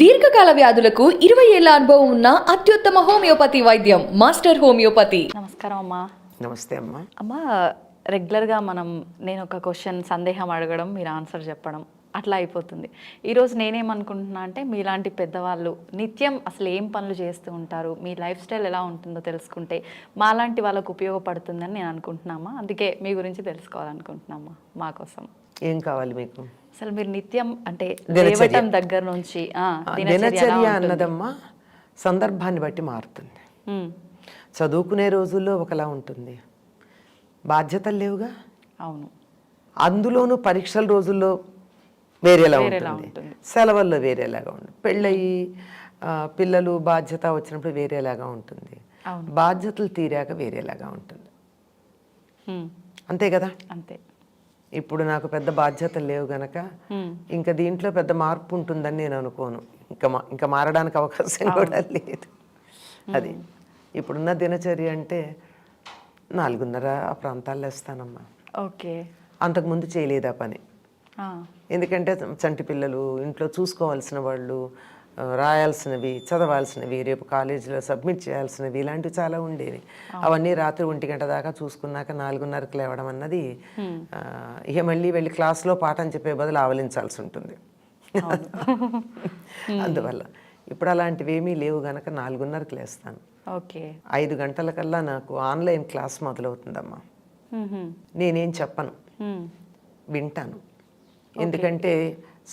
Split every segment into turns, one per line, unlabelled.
దీర్ఘకాల వ్యాధులకు 20 ఏళ్ల అనుభవం ఉన్న అత్యుత్తమ హోమియోపతి వైద్యం మాస్టర్ హోమియోపతి.
నమస్కారం అమ్మా.
నమస్తే అమ్మా.
అమ్మా, రెగ్యులర్గా నేను ఒక క్వశ్చన్ సందేహం అడగడం, మీరు ఆన్సర్ చెప్పడం అట్లా అయిపోతుంది. ఈరోజు నేనేమనుకుంటున్నా అంటే, మీలాంటి పెద్దవాళ్ళు నిత్యం అసలు ఏం పనులు చేస్తూ ఉంటారు, మీ లైఫ్ స్టైల్ ఎలా ఉంటుందో తెలుసుకుంటే మాలాంటి వాళ్ళకు ఉపయోగపడుతుందని నేను అనుకుంటున్నామా. అందుకే మీ గురించి తెలుసుకోవాలనుకుంటున్నామా మా కోసం.
ఏం కావాలి మీకు?
అసలు మీరు నిత్యం అంటే లేవటం దగ్గర నుంచి
దినచర్య అన్నదమ్మా సందర్భాన్ని బట్టి మారుతుంది. చదువుకునే రోజుల్లో ఒకలా ఉంటుంది, బాధ్యతలు లేవుగా.
అవును.
అందులోనూ పరీక్షల రోజుల్లో వేరేలా ఉంటుంది, సెలవుల్లో వేరేలాగా ఉంటుంది, పెళ్ళయి పిల్లలు బాధ్యత వచ్చినప్పుడు వేరేలాగా ఉంటుంది, బాధ్యతలు తీరాక వేరేలాగా ఉంటుంది. అంతే కదా.
అంతే.
ఇప్పుడు నాకు పెద్ద బాధ్యతలు లేవు గనక ఇంకా దీంట్లో పెద్ద మార్పు ఉంటుందని నేను అనుకోను. ఇంకా మారడానికి అవకాశం కూడా లేదు. అది ఇప్పుడున్న దినచర్య అంటే 4:30 ఆ ప్రాంతాల్లో వేస్తానమ్మా.
ఓకే.
అంతకుముందు చేయలేదు ఆ పని. ఎందుకంటే చంటి పిల్లలు, ఇంట్లో చూసుకోవాల్సిన వాళ్ళు, రాయాల్సినవి, చదవాల్సినవి, రేపు కాలేజీలో సబ్మిట్ చేయాల్సినవి, ఇలాంటివి చాలా ఉండేవి. అవన్నీ రాత్రి 1 గంట దాకా చూసుకున్నాక 4:30కి లేవడం అన్నది ఇక మళ్ళీ వెళ్ళి క్లాస్లో పాఠం చెప్పే బదులు ఆవలించాల్సి ఉంటుంది. అందువల్ల ఇప్పుడు అలాంటివి ఏమీ లేవు గనక 4:30కి లేస్తాను.
ఓకే.
5 గంటలకల్లా నాకు ఆన్లైన్ క్లాస్ మొదలవుతుందమ్మా. నేనేం చెప్పను, వింటాను. ఎందుకంటే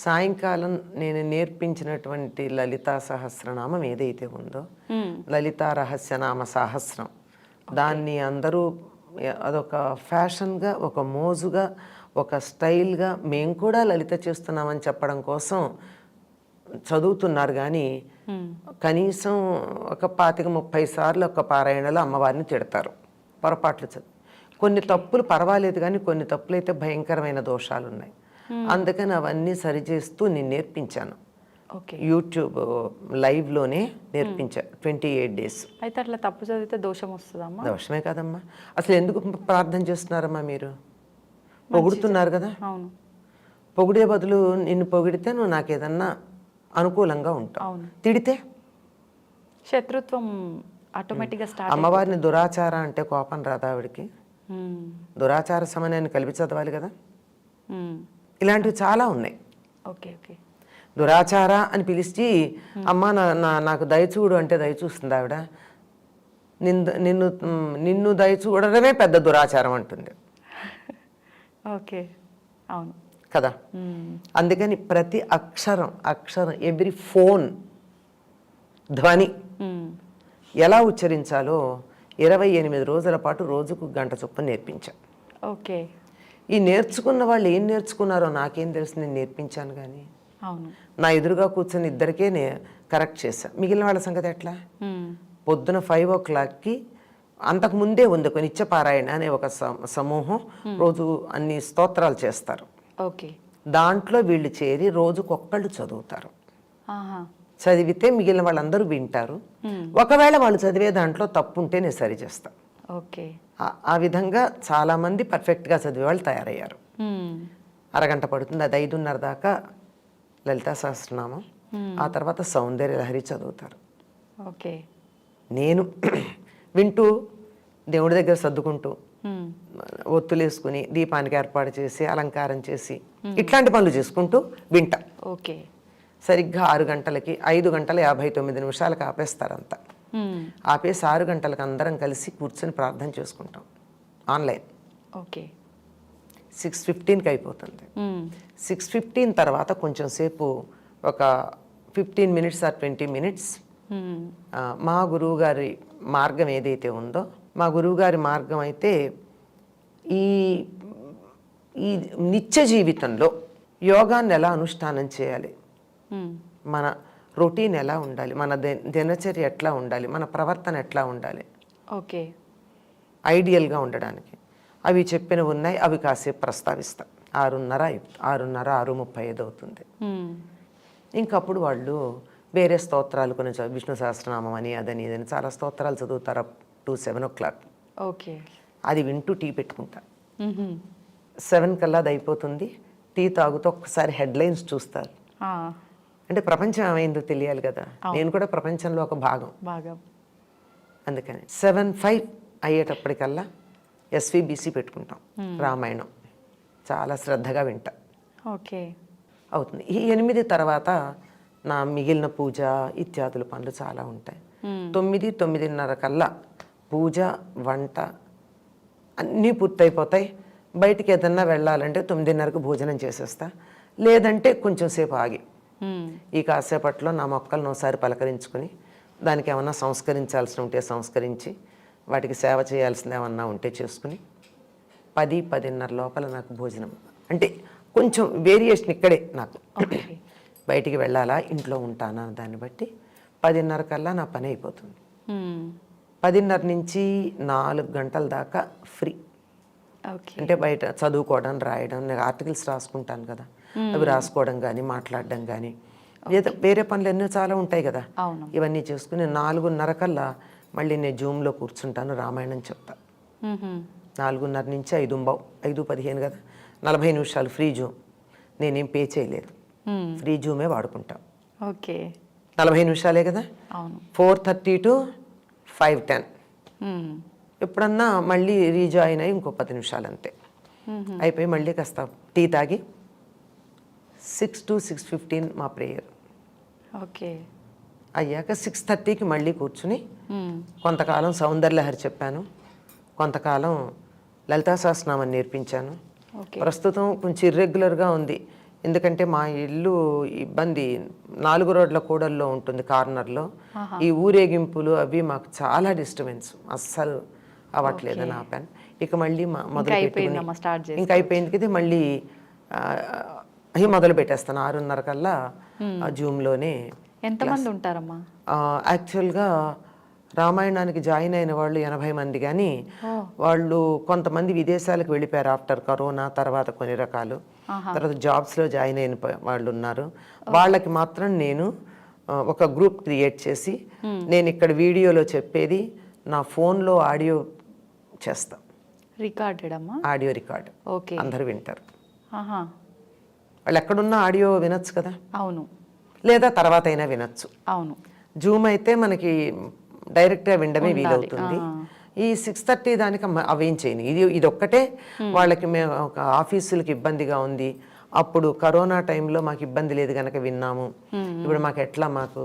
సాయంకాలం నేను నేర్పించినటువంటి లలితా సహస్రనామం ఏదైతే ఉందో, లలితా రహస్యనామ సహస్రం, దాన్ని అందరూ అదొక ఫ్యాషన్గా, ఒక మోజుగా, ఒక స్టైల్గా మేము కూడా లలిత చేస్తున్నామని చెప్పడం కోసం చదువుతున్నారు. కానీ కనీసం ఒక 25-30 సార్లు ఒక పారాయణలో అమ్మవారిని తిడతారు, పొరపాట్లు చదువు. కొన్ని తప్పులు పర్వాలేదు, కానీ కొన్ని తప్పులు అయితే భయంకరమైన దోషాలు ఉన్నాయి. అందుకని అవన్నీ సరిచేస్తూ నేను నేర్పించాను. యూట్యూబ్ లైవ్లోనే నేర్పించా 28 days.
అయితే అట్లా తప్పు చదివితే దోషం వస్తుందమ్మా?
దోషమే కాదమ్మా. అసలు ఎందుకు ప్రార్థన చేస్తున్నారమ్మా? మీరు పొగుడుతున్నారు కదా.
అవును.
పొగిడే బదులు నిన్ను పొగిడితే నువ్వు నాకు ఏదన్నా అనుకూలంగా ఉంటావు, తిడితే
శత్రుత్వం ఆటోమేటిక్గా స్టార్ట్.
అమ్మవారిని దురాచార అంటే కోపం రాదా ఆవిడికి? దురాచార సమయాన్ని కలిపి చదవాలి కదా. ఇలాంటివి చాలా ఉన్నాయి.
ఓకే. ఓకే.
దురాచార అని పిలిచి అమ్మ నాకు దయచూడు అంటే దయచూస్తుంది ఆవిడ. నిన్ను దయచూడడమే పెద్ద దురాచారం అంటుంది.
ఓకే. అవును
కదా. అందుకని ప్రతి అక్షరం ఎవ్రీ ఫోన్ ధ్వని ఎలా ఉచ్చరించాలో 28 రోజుల పాటు రోజుకు 1 గంట చొప్పున నేర్పించా.
ఓకే.
ఈ నేర్చుకున్న వాళ్ళు ఏం నేర్చుకున్నారో నాకేం తెలుసు, నేను నేర్పించాను. కానీ
అవును,
నా ఎదురుగా కూర్చొని ఇద్దరికే కరెక్ట్ చేశా. మిగిలిన వాళ్ళ సంగతి ఎట్లా? పొద్దున 5 o'clockకి అంతకుముందే ఉంది ఒక నిత్యపారాయణ అనే ఒక సమూహం, రోజు అన్ని స్తోత్రాలు చేస్తారు.
ఓకే.
దాంట్లో వీళ్ళు చేరి రోజుకొక్కళ్ళు చదువుతారు. చదివితే మిగిలిన వాళ్ళందరూ వింటారు. ఒకవేళ వాళ్ళు చదివే దాంట్లో తప్పు ఉంటే నేను సరి చేస్తాను.
ఓకే.
ఆ విధంగా చాలామంది పర్ఫెక్ట్గా చదివే వాళ్ళు తయారయ్యారు. 1 గంట పడుతుంది. అది 5:30 దాకా లలితా సహస్రనామం, ఆ తర్వాత సౌందర్య లహరి చదువుతారు.
ఓకే.
నేను వింటూ దేవుడి దగ్గర సర్దుకుంటూ ఒత్తులేసుకుని దీపానికి ఏర్పాటు చేసి అలంకారం చేసి ఇట్లాంటి పనులు చేసుకుంటూ వింటా.
ఓకే.
సరిగ్గా 6 గంటలకి 5:59 ఆపేస్తారంతా. ఆపేసి 6 గంటలకు అందరం కలిసి కూర్చొని ప్రార్థన చేసుకుంటాం ఆన్లైన్.
ఓకే.
6:15కి అయిపోతుంది. 6:15 తర్వాత కొంచెం సేపు ఒక 15 minutes or 20 minutes మా గురువుగారి మార్గం ఏదైతే ఉందో, మా గురువుగారి మార్గం అయితే ఈ నిత్య జీవితంలో యోగాన్ని ఎలా అనుష్ఠానం చేయాలి, మన రొటీన్ ఎలా ఉండాలి, మన దినచర్య ఎట్లా ఉండాలి, మన ప్రవర్తన ఎట్లా ఉండాలి,
ఓకే,
ఐడియల్గా ఉండడానికి అవి చెప్పినవి ఉన్నాయి. అవి కాసేపు ప్రస్తావిస్తాం. 6:30 అవుతుంది. ఇంకప్పుడు వాళ్ళు వేరే స్తోత్రాలు కొన్ని విష్ణు సహస్రనామం అని అదని ఇదని చాలా స్తోత్రాలు చదువుతారు అప్ టు 7 o'clock.
ఓకే.
అది వింటూ టీ పెట్టుకుంటా. 7 కల్లా అది అయిపోతుంది. టీ తాగుతూ ఒక్కసారి హెడ్లైన్స్ చూస్తారు. అంటే ప్రపంచం ఏమైందో తెలియాలి కదా, నేను కూడా ప్రపంచంలో ఒక భాగం.
బాగా
అందుకని 7-5 అయ్యేటప్పటికల్లా ఎస్విబిసి పెట్టుకుంటాం, రామాయణం చాలా శ్రద్ధగా వింటా.
ఓకే.
అవుతుంది. ఈ 8 తర్వాత నా మిగిలిన పూజ ఇత్యాదుల పనులు చాలా ఉంటాయి. 9-9:30 కల్లా పూజ వంట అన్నీ పూర్తయిపోతాయి. బయటికి ఏదన్నా వెళ్ళాలంటే 9:30కు భోజనం చేసేస్తా, లేదంటే కొంచెం సేపు ఆగి ఈ కాసేపట్లో నా మొక్కలను ఒకసారి పలకరించుకుని దానికి ఏమన్నా సంస్కరించాల్సి ఉంటే సంస్కరించి వాటికి సేవ చేయాల్సింది ఏమన్నా ఉంటే చేసుకుని 10-10:30 లోపల నాకు భోజనం. అంటే కొంచెం వేరియేషన్ ఇక్కడే నాకు. బయటికి వెళ్ళాలా ఇంట్లో ఉంటానా దాన్ని బట్టి 10:30 కల్లా నా పని అయిపోతుంది. 10:30 నుంచి 4 గంటల దాకా ఫ్రీ. అంటే బయట చదువుకోవడం రాయడం, నేను ఆర్టికల్స్ రాసుకుంటాను కదా, అవి రాసుకోవడం కానీ మాట్లాడడం కానీ లేదా వేరే పనులు ఎన్నో చాలా ఉంటాయి కదా, ఇవన్నీ చేసుకుని 4:30 కల్లా మళ్ళీ నేను జూమ్లో కూర్చుంటాను, రామాయణం చెప్తా. 4:30 నుంచి 5:15 కదా, 40 నిమిషాలు ఫ్రీ జూమ్. నేనేం పే చేయలేదు, ఫ్రీ జూమే వాడుకుంటా.
ఓకే.
40 నిమిషాలే కదా. 4:30 to 5:10. ఎప్పుడన్నా మళ్ళీ రీజాయిన్ అయ్యి ఇంకో 10 నిమిషాలు అంతే అయిపోయి మళ్ళీ కాస్త టీ తాగి 6 to 6:15 మా ప్రేయర్.
ఓకే.
అయ్యాక 6:30కి మళ్ళీ కూర్చుని కొంతకాలం సౌందర్యలహరి చెప్పాను, కొంతకాలం లలితా సహస్రనామం నేర్పించాను. ప్రస్తుతం కొంచెం ఇర్రెగ్యులర్గా ఉంది, ఎందుకంటే మా ఇల్లు ఇబ్బంది 4 రోడ్ల కూడల్లో ఉంటుంది, కార్నర్లో. ఈ ఊరేగింపులు అవి మాకు చాలా డిస్టర్బెన్స్, అస్సలు అవ్వట్లేదు నా పని. ఇక మళ్ళీ మొదలు పెట్టుకుని ఇంకా అయిపోయింది కదా, మళ్ళీ మొదలు పెట్టేస్తాను 6:30 కల్లా జూమ్లోనే.
ఎంతమంది ఉంటారమ్మా?
యాక్చువల్గా రామాయణానికి జాయిన్ అయిన వాళ్ళు 80 మంది, కానీ వాళ్ళు కొంతమంది విదేశాలకు వెళ్ళిపోయారు ఆఫ్టర్ కరోనా తర్వాత కొన్ని రకాలు, తర్వాత జాబ్స్లో జాయిన్ అయిన వాళ్ళు ఉన్నారు. వాళ్ళకి మాత్రం నేను ఒక గ్రూప్ క్రియేట్ చేసి నేను ఇక్కడ వీడియోలో చెప్పేది నా ఫోన్లో ఆడియో చేస్తా,
రికార్డెడ్ అమ్మా, ఆడియో రికార్డ్. ఓకే. అందరూ వింటారు. వాళ్ళు ఎక్కడున్నా ఆడియో వినొచ్చు కదా. అవును. లేదా తర్వాత అయినా వినొచ్చు. అవును. జూమ్ అయితే మనకి డైరెక్ట్గా వినడమే వీలవుతుంది. ఈ 6:30 దానికి అవేం చేయను, ఇది ఒక్కటే వాళ్ళకి మేము ఒక ఆఫీసులకి ఇబ్బందిగా ఉంది, అప్పుడు కరోనా టైంలో మాకు ఇబ్బంది లేదు కనుక విన్నాము, ఇప్పుడు మాకు ఎట్లా మాకు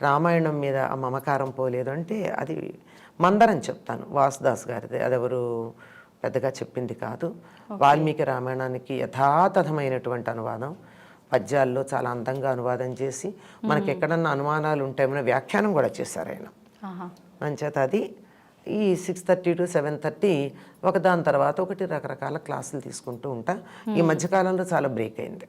రామాయణం మీద మమకారం పోలేదు అంటే అది మందరం చెప్తాను, వాసుదాస్ గారిది, అదెవరు పెద్దగా చెప్పింది కాదు. వాల్మీకి రామాయణానికి యథాతథమైనటువంటి అనువాదం, పద్యాల్లో చాలా అందంగా అనువాదం చేసి మనకి ఎక్కడన్నా అనుమానాలు ఉంటాయని వ్యాఖ్యానం కూడా చేశారు ఆయన. మంచేత అది ఈ 6:30 to 7:30 ఒకదాని తర్వాత ఒకటి రకరకాల క్లాసులు తీసుకుంటూ ఉంటా. ఈ మధ్యకాలంలో చాలా బ్రేక్ అయింది.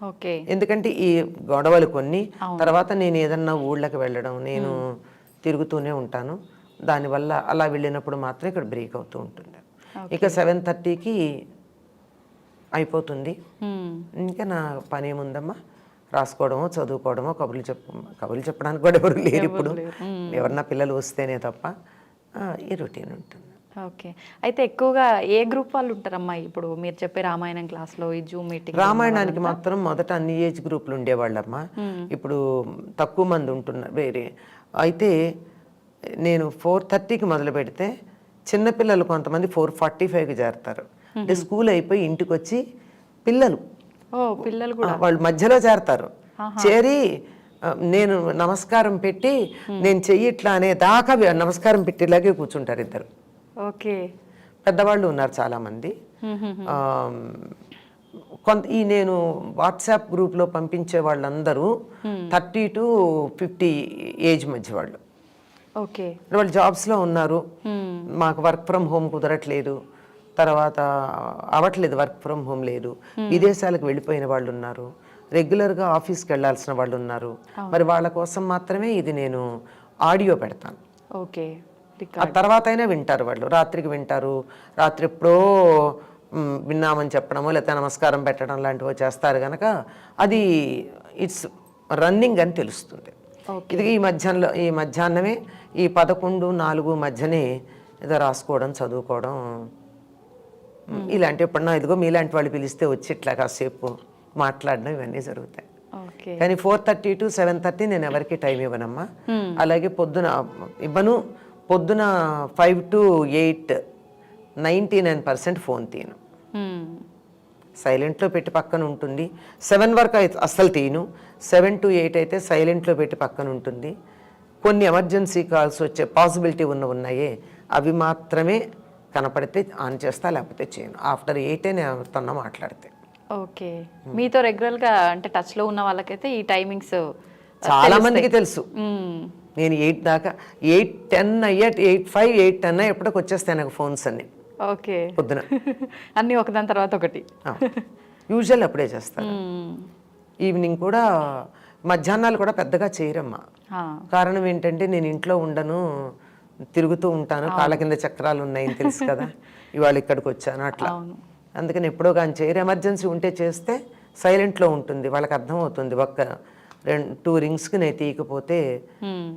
ఓకే. ఎందుకంటే ఈ గొడవలు కొన్ని, తర్వాత నేను ఏదన్నా ఊళ్ళకి వెళ్ళడం, నేను తిరుగుతూనే ఉంటాను, దానివల్ల అలా వెళ్ళినప్పుడు మాత్రం ఇక్కడ బ్రేక్ అవుతూ ఉంటుంది. ఇక 7:30కి అయిపోతుంది. ఇంకా నా పని ఏముందమ్మా, రాసుకోవడమో చదువుకోవడమో, కబుర్లు చెప్పడానికి కూడా ఎవరు లేరు ఇప్పుడు, ఎవరన్నా పిల్లలు వస్తేనే తప్ప ఈ రొటీన్ ఉంటుంది. ఓకే. అయితే ఎక్కువగా ఏ గ్రూప్ వాళ్ళు ఉంటారమ్మా ఇప్పుడు మీరు చెప్పే రామాయణం క్లాస్లో, ఈ జూమ్ మీటింగ్?
రామాయణానికి మాత్రం మొదట అన్ని ఏజ్ గ్రూపులు ఉండేవాళ్ళమ్మా, ఇప్పుడు తక్కువ మంది ఉంటున్నారు వేరే. అయితే నేను 4:30కి మొదలు పెడితే చిన్నపిల్లలు కొంతమంది 4:45కి చేరతారు. అంటే స్కూల్ అయిపోయి ఇంటికి వచ్చి పిల్లలు కూడా వాళ్ళు మధ్యలో చేరతారు. చేరి నేను నమస్కారం పెట్టి నేను చెయ్యిట్లా అనే దాకా నమస్కారం పెట్టేలాగే కూర్చుంటారు ఇద్దరు. ఓకే. పెద్దవాళ్ళు ఉన్నారు చాలామంది. ఈ నేను వాట్సాప్ గ్రూప్లో పంపించే వాళ్ళందరూ 30 to 50 ఏజ్ మధ్య వాళ్ళు. ఓకే. వాళ్ళు జాబ్స్లో ఉన్నారు, మాకు వర్క్ ఫ్రమ్ హోమ్ కుదరట్లేదు, తర్వాత అవ్వట్లేదు, వర్క్ ఫ్రమ్ హోమ్ లేదు, విదేశాలకు వెళ్ళిపోయిన వాళ్ళు ఉన్నారు, రెగ్యులర్గా ఆఫీస్కి వెళ్ళాల్సిన వాళ్ళు ఉన్నారు. మరి వాళ్ళ కోసం మాత్రమే ఇది నేను ఆడియో పెడతాను. ఓకే. ఆ తర్వాత అయినా వింటారు వాళ్ళు, రాత్రికి వింటారు, రాత్రి ఎప్పుడో విన్నామని చెప్పడమో లేకపోతే నమస్కారం పెట్టడం లాంటివో చేస్తారు కనుక అది ఇట్స్ రన్నింగ్ అని తెలుస్తుంది. ఇది ఈ మధ్యాహ్నమే ఈ 11-4 మధ్యనే ఏదో రాసుకోవడం చదువుకోవడం ఇలాంటి ఎప్పుడన్నా ఇదిగో మీలాంటి వాళ్ళు పిలిస్తే వచ్చి ఇట్లా కాసేపు మాట్లాడడం ఇవన్నీ జరుగుతాయి.
ఓకే.
కానీ 4:30 to 7:30 నేను ఎవరికి టైం ఇవ్వనమ్మా. అలాగే పొద్దున ఇవ్వను. పొద్దున 5 to 8 99% ఫోన్ తీయను, సైలెంట్లో పెట్టి పక్కన ఉంటుంది. 7 వరకు అయితే అస్సలు తీయను. 7 to 8 అయితే సైలెంట్లో పెట్టి పక్కన ఉంటుంది. కొన్ని ఎమర్జెన్సీ కాల్స్ వచ్చే పాసిబిలిటీ ఉన్నాయే అవి మాత్రమే కనపడితే ఆన్ చేస్తా, లేకపోతే చేయను. ఆఫ్టర్ 8 నేను ఎవరితోనో మాట్లాడితే.
ఓకే. మీతో రెగ్యులర్గా అంటే టచ్లో ఉన్న వాళ్ళకైతే ఈ టైమింగ్స్
చాలా మందికి తెలుసు. నేను 8 దాకా 8:10 అయ్యా 8:05 8:10 ఎప్పటికి వచ్చేస్తాయి నాకు ఫోన్స్ అన్ని.
ఓకే.
పొద్దున
అన్నీ ఒకదాని తర్వాత ఒకటి.
యూజువల్ అప్పుడే చేస్తాను. ఈవినింగ్ కూడా మధ్యాహ్నాలు కూడా పెద్దగా చేయరమ్మా. కారణం ఏంటంటే నేను ఇంట్లో ఉండను, తిరుగుతూ ఉంటాను, కాళ్ళ కింద చక్రాలు ఉన్నాయని తెలుసు కదా, ఇవాళ ఇక్కడికి వచ్చాను అట్లా. అందుకని ఎప్పుడో కానీ చేయరు. ఎమర్జెన్సీ ఉంటే చేస్తే సైలెంట్లో ఉంటుంది, వాళ్ళకి అర్థమవుతుంది. 2 రింగ్స్కి నేను తీయకపోతే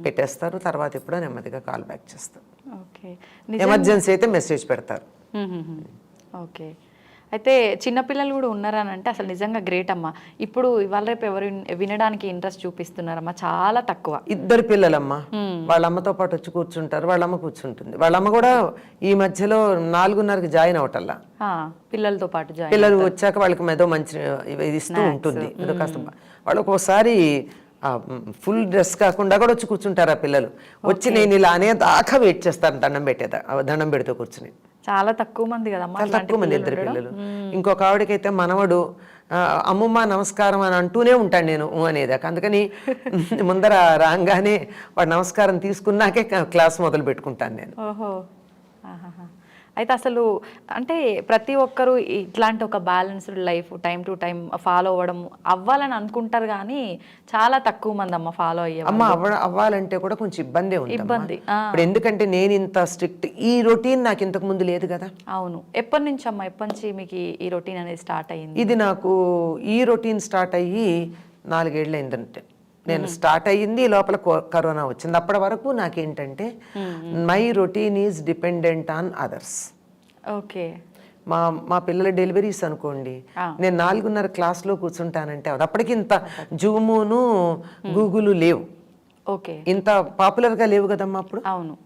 పెట్టేస్తారు, తర్వాత ఎప్పుడో నెమ్మదిగా కాల్ బ్యాక్ చేస్తారు.
ఓకే.
ఎమర్జెన్సీ అయితే మెసేజ్ పెడతారు.
ఓకే. అయితే చిన్నపిల్లలు కూడా ఉన్నారని అంటే అసలు నిజంగా గ్రేట్ అమ్మా. ఇప్పుడు ఇవాళ రేపు ఎవరు వినడానికి ఇంట్రెస్ట్ చూపిస్తున్నారమ్మా? చాలా తక్కువ.
2 పిల్లలమ్మా, వాళ్ళ అమ్మతో పాటు వచ్చి కూర్చుంటారు, వాళ్ళ అమ్మ కూర్చుంటుంది. వాళ్ళ అమ్మ కూడా ఈ మధ్యలో 4:30కి జాయిన్ అవటల్లా,
పిల్లలతో పాటు
పిల్లలు వచ్చాక వాళ్ళకి ఏదో మంచి ఇది ఇస్తూ ఉంటుంది. ఏదో కాస్త వాళ్ళు ఒక్కోసారి ఫుల్ డ్రెస్ కాకుండా కూడా వచ్చి కూర్చుంటారు ఆ పిల్లలు. వచ్చి నేను ఇలా అనేదాకా వెయిట్ చేస్తాను, దండం పెడుతూ కూర్చుని.
చాలా తక్కువ మంది కదమ్మా,
చాలా తక్కువ మంది 2 పిల్లలు. ఇంకొక ఆవిడకైతే మనవడు అమ్మమ్మ నమస్కారం అని అంటూనే ఉంటాను నేను అనేదాకా. అందుకని ముందర రాగానే వాడు నమస్కారం తీసుకున్నాకే క్లాస్ మొదలు పెట్టుకుంటాను నేను.
ఓహో. అయితే అసలు అంటే ప్రతి ఒక్కరూ ఇట్లాంటి ఒక balanced life time to time follow అవ్వాలని అనుకుంటారు, కానీ చాలా తక్కువ మంది అమ్మ ఫాలో అయ్యే.
అమ్మ అవ్వాలంటే కూడా కొంచెం ఇబ్బంది. ఇప్పుడు ఎందుకంటే నేను ఇంత స్ట్రిక్ట్, ఈ రొటీన్ నాకు ఇంతకు ముందు లేదు కదా.
అవును. ఎప్పటి నుంచి అమ్మ, ఎప్పటి నుంచి మీకు ఈ రొటీన్ అనేది స్టార్ట్ అయ్యింది?
ఇది నాకు ఈ రొటీన్ స్టార్ట్ అయ్యి 4 ఏళ్ళు అయిందంటే. నేను స్టార్ట్ అయ్యింది లోపల కరోనా వచ్చింది. అప్పటి వరకు నాకేంటంటే my routine is dependent on others.
Okay.
మా పిల్లల డెలివరీస్ అనుకోండి, నేను 4:30 క్లాస్లో కూర్చుంటానంటే అప్పటికి ఇంత జూమును గూగుల్ లేవు.
ఓకే.
ఇంత పాపులర్గా లేవు కదమ్మా అప్పుడు.
అవును,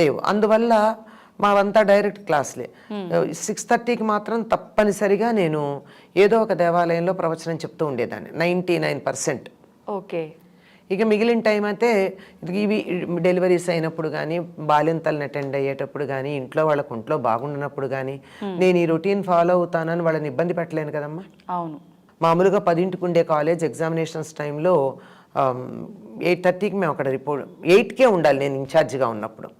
లేవు. అందువల్ల మావంతా డైరెక్ట్ క్లాస్లే. 6:30కి మాత్రం తప్పనిసరిగా నేను ఏదో ఒక దేవాలయంలో ప్రవచనం చెప్తూ ఉండేదాన్ని 99%.
ఓకే.
ఇక మిగిలిన టైం అయితే ఇవి డెలివరీస్ అయినప్పుడు కానీ, బాలింతలను అటెండ్ అయ్యేటప్పుడు కానీ, ఇంట్లో వాళ్ళకు ఒంట్లో బాగుండినప్పుడు కానీ నేను ఈ రొటీన్ ఫాలో అవుతానని వాళ్ళని ఇబ్బంది పెట్టలేను కదమ్మా.
అవును.
మామూలుగా 10ంటికి ఉండే కాలేజ్ ఎగ్జామినేషన్స్ టైంలో 8:30కి మేము అక్కడ రిపోర్ట్ 8కే ఉండాలి నేను ఇన్ఛార్జిగా ఉన్నప్పుడు.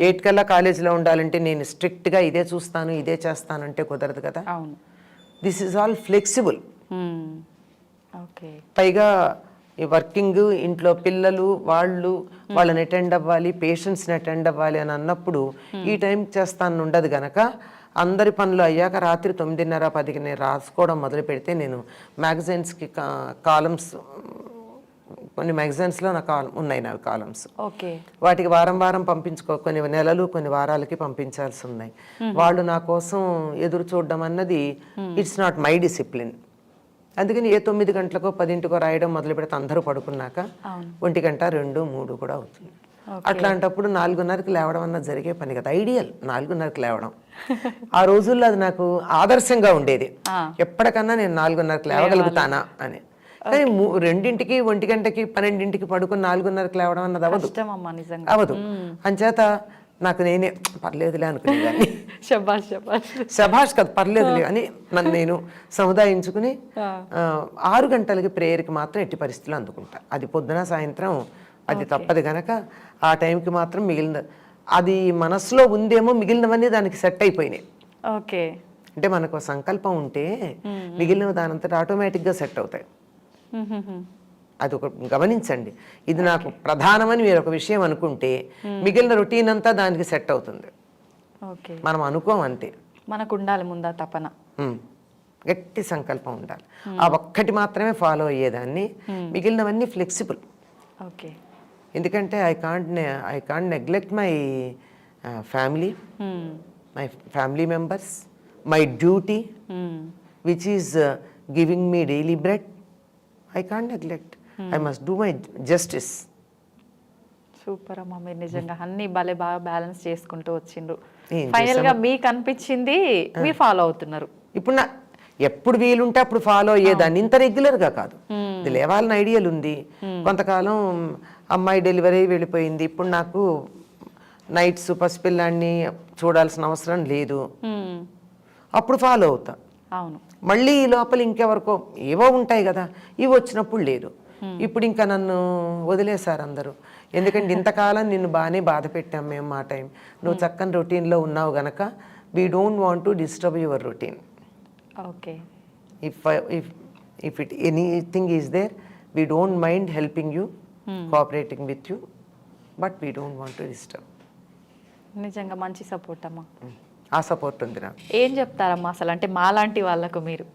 8 కల్లా కాలేజీలో ఉండాలంటే నేను స్ట్రిక్ట్గా ఇదే చూస్తాను ఇదే చేస్తానంటే కుదరదు కదా.
అవును.
This is all flexible.
Okay.
పైగా ఈ వర్కింగ్, ఇంట్లో పిల్లలు, వాళ్ళని అటెండ్ అవ్వాలి, పేషెంట్స్ని అటెండ్ అవ్వాలి అని అన్నప్పుడు ఈ టైం చేస్తాను ఉండదు గనక అందరి పనులు అయ్యాక రాత్రి 9:30 10కి నేను రాసుకోవడం మొదలు పెడితే నేను మ్యాగజైన్స్కి కాలమ్స్, కొన్ని మ్యాగజైన్స్లో నా ఉన్నాయి నా కాలమ్స్.
ఓకే.
వాటికి వారం కొన్ని నెలలు కొన్ని వారాలకి పంపించాల్సి ఉన్నాయి. వాళ్ళు నా కోసం ఎదురు చూడడం అన్నది ఇట్స్ నాట్ మై డిసిప్లిన్. అందుకని 9 గంటలకో 10ంటికో రాయడం మొదలు పెడితే అందరూ పడుకున్నాక 1 గంట 2 3 కూడా అవుతుంది. అట్లాంటప్పుడు 4:30కి లేవడం అన్నది జరిగే పని కదా. ఐడియల్ 4:30కి లేవడం. ఆ రోజుల్లో అది నాకు ఆదర్శంగా ఉండేది. ఎప్పటికన్నా నేను 4:30కి లేవగలుగుతానా అని. కానీ 2ంటికి 1 గంటకి 12ంటికి పడుకుని 4:30కి లేవడం అన్నది అవదు. అవదు. అంచేత నాకు నేనే పర్లేదులే అనుకునేదాన్ని. శభాష్ కదా, పర్లేదులే అని నన్ను నేను సముదాయించుకుని 6 గంటలకి ప్రేయర్కి మాత్రం ఎట్టి పరిస్థితులు అందుకుంటా. అది పొద్దున సాయంత్రం అది తప్పదు గనక ఆ టైంకి మాత్రం మిగిలిన అది మనసులో ఉందేమో, మిగిలినవన్నీ దానికి సెట్ అయిపోయినాయి.
ఓకే.
అంటే మనకు సంకల్పం ఉంటే మిగిలిన దానంతటా ఆటోమేటిక్గా సెట్ అవుతాయి. అది ఒక గమనించండి. ఇది నాకు ప్రధానమని మీరు ఒక విషయం అనుకుంటే మిగిలిన రొటీన్ అంతా దానికి సెట్ అవుతుంది. మనం అనుకోం అంతే.
మనకు ఉండాలి ముందా తపన,
గట్టి సంకల్పం ఉండాలి. ఆ ఒక్కటి మాత్రమే ఫాలో అయ్యేదాన్ని. మిగిలినవన్నీ ఫ్లెక్సిబుల్.
ఓకే.
ఎందుకంటే I can't neglect my family, my family members, my duty which is giving me daily bread. I can't neglect, I must do my justice.
Super అమ్మా, మీరు నిజంగా అన్ని భలే బాగా బ్యాలెన్స్ చేసుకుంటూ వచ్చిండ్రు.
ఏం
ఫైనల్ గా మీకు అనిపించింది మీరు ఫాలో అవుతున్నారు.
ఇప్పుడు ఎప్పుడు వీలుంటే అప్పుడు ఫాలో అయ్యేదాన్ని, ఇంత రెగ్యులర్గా కాదు. ఇది లేవాలని ఐడియాలు ఉంది. కొంతకాలం అమ్మాయి డెలివరీ వెళ్ళిపోయింది, ఇప్పుడు నాకు నైట్స్ పసిపిల్లాన్ని చూడాల్సిన అవసరం లేదు, అప్పుడు ఫాలో అవుతా.
అవును,
మళ్ళీ ఈ లోపల ఇంకెవరికో ఏవో ఉంటాయి కదా, ఇవి వచ్చినప్పుడు లేదు. ఇప్పుడు ఇంకా నన్ను వదిలేశారు అందరూ. ఎందుకంటే ఇంతకాలం నిన్ను బాగానే బాధ పెట్టాం మేము మా టైం, నువ్వు చక్కని రొటీన్లో ఉన్నావు గనక we don't want to disturb your routine.
Okay,
if anything is there, we don't mind helping you, cooperating with you, but we don't want to disturb.
నిజంగా మంచి సపోర్ట్ అమ్మా.
ఆ సపోర్ట్ ఉంది నాకు.
ఏం చెప్తారమ్మా అసలు, అంటే మాలాంటి వాళ్ళకు మీరు?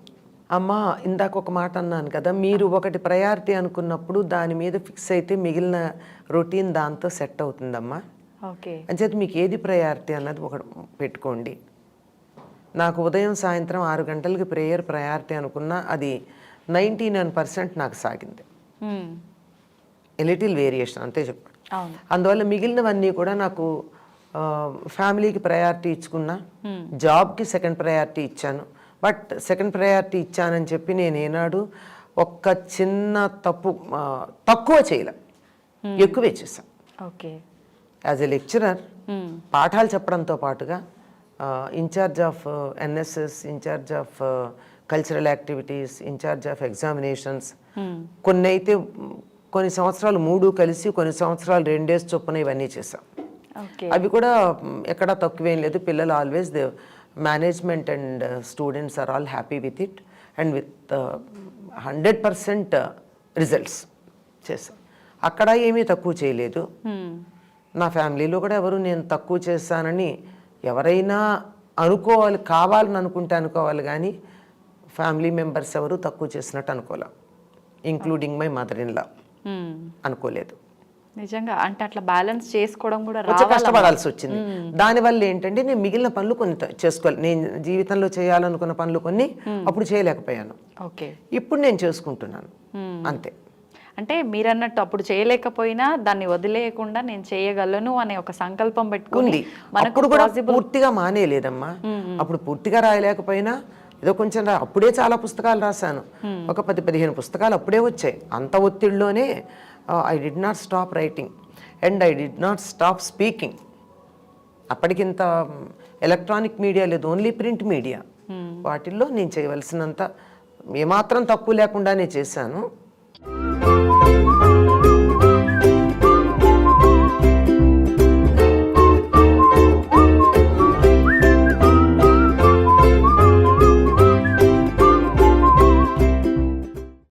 అమ్మా, ఇందాక ఒక మాట అన్నాను కదా, మీరు ఒకటి ప్రయారిటీ అనుకున్నప్పుడు దాని మీద ఫిక్స్ అయితే మిగిలిన రొటీన్ దాంతో సెట్ అవుతుందమ్మా.
ఓకే,
అంచేత మీకు ఏది ప్రయారిటీ అన్నది ఒకటి పెట్టుకోండి. నాకు ఉదయం సాయంత్రం 6 గంటలకి ప్రేయర్ ప్రయారిటీ అనుకున్నా అది 99% నాకు సాగింది. లిటిల్ వేరియేషన్ అంతే చెప్పండి.
అవును,
అందువల్ల మిగిలినవన్నీ కూడా నాకు ఫ్యామిలీకి ప్రయారిటీ ఇచ్చుకున్నా, జాబ్కి సెకండ్ ప్రయారిటీ ఇచ్చాను. బట్ సెకండ్ ప్రయారిటీ ఇచ్చానని చెప్పి నేను ఏనాడు ఒక్క చిన్న తక్కువ చేయలే, ఎక్కువే చేశాను.
ఓకే,
యాజ్ ఎ లెక్చరర్ పాఠాలు చెప్పడంతో పాటుగా in charge of NSS, in charge of cultural activities, in charge of examinations, కొన్ని సంవత్సరాలు 3 కలిసి, కొన్ని సంవత్సరాలు 2 డేస్ చొప్పున ఇవన్నీ చేశాం. అవి కూడా ఎక్కడా తక్కువేం లేదు. పిల్లలు always management and students are all happy with it and with 100% results చేశాం. అక్కడ ఏమీ తక్కువ చేయలేదు. నా ఫ్యామిలీలో కూడా ఎవరు నేను తక్కువ చేశానని ఎవరైనా కావాలని అనుకుంటే అనుకోవాలి, కానీ ఫ్యామిలీ మెంబర్స్ ఎవరు తక్కువ చేసినట్టు అనుకోలే, including my mother in law అనుకోలేదు.
నిజంగా అంటే అట్లా బ్యాలెన్స్ చేసుకోవడం కూడా
కొంచెం కష్టపడాల్సి వచ్చింది. దానివల్ల ఏంటంటే నేను మిగిలిన పనులు కొన్ని చేసుకోవాలి. నేను జీవితంలో చేయాలనుకున్న పనులు కొన్ని అప్పుడు చేయలేకపోయాను.
ఓకే, ఇప్పుడు
నేను చేసుకుంటున్నాను అంతే.
అంటే మీరన్నట్టు అప్పుడు చేయలేకపోయినా దాన్ని వదిలేయకుండా నేను చేయగలను అనే ఒక సంకల్పం పెట్టుకుంది.
అప్పుడు కూడా పూర్తిగా మానేయలేదమ్మా. అప్పుడు పూర్తిగా రాయలేకపోయినా ఏదో కొంచెం అప్పుడే చాలా పుస్తకాలు రాశాను, ఒక 10-15 పుస్తకాలు అప్పుడే వచ్చాయి. అంత ఒత్తిడిలోనే I did not stop writing and I did not stop speaking. అప్పటికింత ఎలక్ట్రానిక్ మీడియా లేదు, ఓన్లీ ప్రింట్ మీడియా. వాటిల్లో నేను చేయవలసినంత ఏమాత్రం తక్కువ లేకుండానే చేశాను.